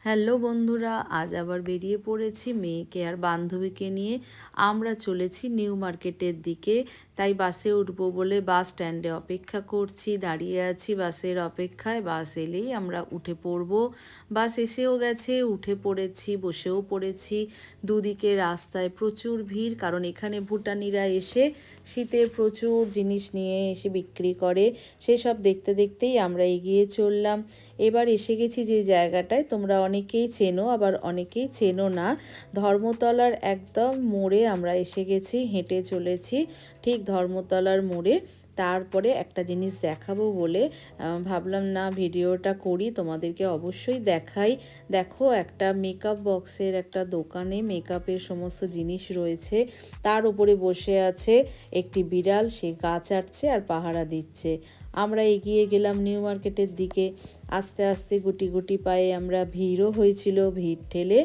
Hello বন্ধুরা, আজ আবার বেরিয়ে পড়েছি মেয়েকে আর বান্ধবীকে নিয়ে। আমরা চলেছি নিউ মার্কেটের দিকে। তাই বাসে উঠবো বলে বাস স্ট্যান্ডে অপেক্ষা করছি, দাঁড়িয়ে আছি বাসের অপেক্ষায়। বাস এলেই আমরা উঠে পড়ব। বাস এসেও গেছে, উঠে পড়েছি, বসেও পড়েছি। দুদিকে রাস্তায় প্রচুর ভিড়, কারণ এখানে ভুটানিরা এসে শীতের প্রচুর জিনিস নিয়ে এসে বিক্রি করে। সেসব দেখতে দেখতেই আমরা এগিয়ে চললাম। এবার এসে গেছি যে জায়গাটায়, তোমরা অনেকেই চেনো আবার অনেকেই চেনো না। ধর্মতলার একদম মোড়ে আমরা এসে গেছি, হেঁটে চলেছি ঠিক ধর্মতলার মোড়ে। তারপরে একটা জিনিস দেখাবো বলে ভাবলাম না ভিডিওটা করি, তোমাদেরকে অবশ্যই দেখাই। দেখো, একটা মেকআপ বক্সের একটা দোকানে মেকআপের সমস্ত জিনিস রয়েছে। তার উপরে বসে আছে একটি বিড়াল, সে গা চাটছে আর পাহারা দিচ্ছে। আমরা এগিয়ে গেলাম নিউ মার্কেটের দিকে। আস্তে আস্তে গুটি গুটি পায়ে আমরা, ভিড়ও হয়েছিল, ভিড় ঠেলে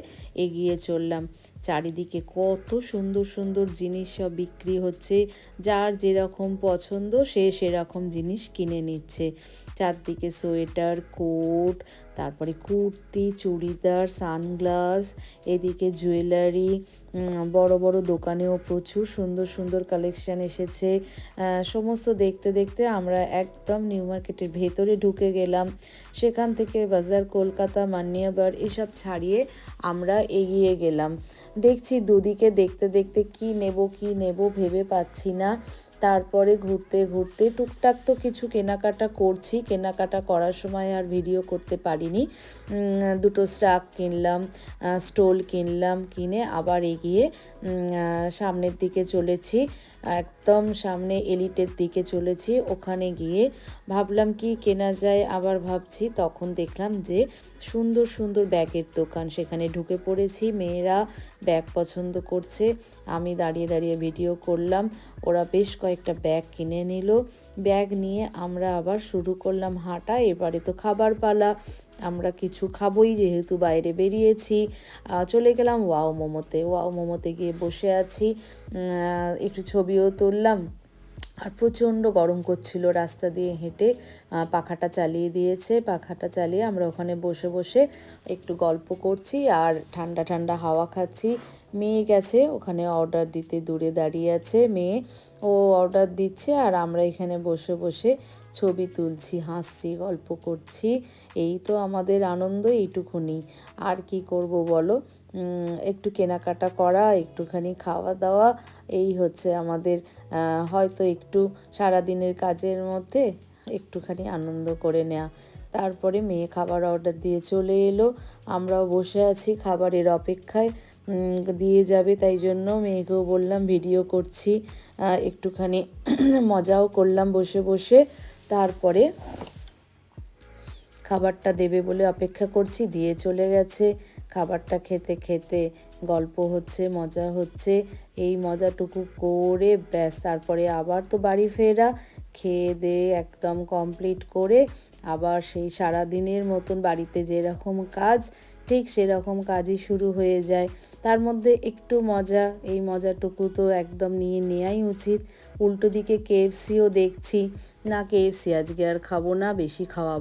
এগিয়ে চললাম। চারিদিকে কত সুন্দর সুন্দর জিনিস সব বিক্রি হচ্ছে। যার যেরকম পছন্দ সে সেরকম জিনিস কিনে নিচ্ছে। চারদিকে সোয়েটার, কোট, তারপরে কুর্তি, চুড়িদার, সানগ্লাস, এদিকে জুয়েলারি। বড় বড় দোকানেও প্রচুর সুন্দর সুন্দর কালেকশান এসেছে। সমস্ত দেখতে দেখতে আমরা একদম নিউ মার্কেটের ভেতরে ঢুকে গেলাম। সেখান থেকে বাজার কলকাতা, মান্যাবার এসব ছাড়িয়ে আমরা এগিয়ে গেলাম। দেখছি দুদিকে দেখতে দেখতে কি নেব ভেবে পাচ্ছি না। তারপরে ঘুরতে ঘুরতে টুকটাক তো কিছু কেনাকাটা করছি। কেনাকাটা করার সময় আর ভিডিও করতে পারিনি। দুটো স্টাক কিনলাম, স্টোল কিনলাম, কিনে আবার এগিয়ে সামনের দিকে চলেছি। একদম সামনে এলিটের দিকে চলেছি। ওখানে গিয়ে ভাবলাম কি কেনা যায়, আবার ভাবছি, তখন দেখলাম যে সুন্দর সুন্দর ব্যাগের দোকান। সেখানে ঢুকে পড়েছি। মেয়েরা ব্যাগ পছন্দ করছে, আমি দাঁড়িয়ে দাঁড়িয়ে ভিডিও করলাম। ওরা বেশ কয়েকটা ব্যাগ কিনে নিল। ব্যাগ নিয়ে আমরা আবার শুরু করলাম হাঁটা। এবারে তো খাবার পালা, আমরা কিছু খাবোই যেহেতু বাইরে বেরিয়েছি। চলে গেলাম ওয়াও মোমোতে গিয়ে বসে আছি, একটু ছবিও তুললাম। আর প্রচণ্ড গরম করছিল, রাস্তা দিয়ে হেঁটে পাখাটা চালিয়ে দিয়েছে। পাখাটা চালিয়ে আমরা ওখানে বসে বসে একটু গল্প করছি আর ঠান্ডা ঠান্ডা হাওয়া খাচ্ছি। মেয়ে গেছে ওখানে অর্ডার দিতে, দূরে দাঁড়িয়ে আছে মেয়ে, ও অর্ডার দিচ্ছে আর আমরা এখানে বসে বসে ছবি তুলছি, হাসছি, গল্প করছি। এই তো আমাদের আনন্দ, এইটুকুনি। আর কি করব বলো, একটু কেনাকাটা করা, একটুখানি খাওয়া দাওয়া, এই হচ্ছে আমাদের। হয়তো একটু সারাদিনের কাজের মধ্যে একটুখানি আনন্দ করে নেওয়া। তারপরে মেয়ে খাবার অর্ডার দিয়ে চলে এলো। আমরাও বসে আছি খাবারের অপেক্ষায়, দিয়ে যাবে, তাই জন্য মেয়েকেও বললাম ভিডিও করছি, একটুখানি মজাও করলাম বসে বসে। তারপরে খাবারটা দেবে বলে অপেক্ষা করছি, দিয়ে চলে গেছে। খাবারটা খেতে খেতে গল্প হচ্ছে, মজা হচ্ছে। এই মজাটুকু করে ব্যাস, তারপরে আবার তো বাড়ি ফেরা। খেয়ে দিয়ে একদম কমপ্লিট করে আবার সেই সারাদিনের মতন বাড়িতে যেরকম কাজ, ঠিক সেরকম কাজই শুরু হয়ে যায়। তার মধ্যে একটু মজা, এই মজাটুকু তো একদম নিয়ে নেওয়াই উচিত। উল্টো দিকে কেএফসিও দেখছি, না কেএফসি আজকে আর খাবো না, বেশি খাওয়া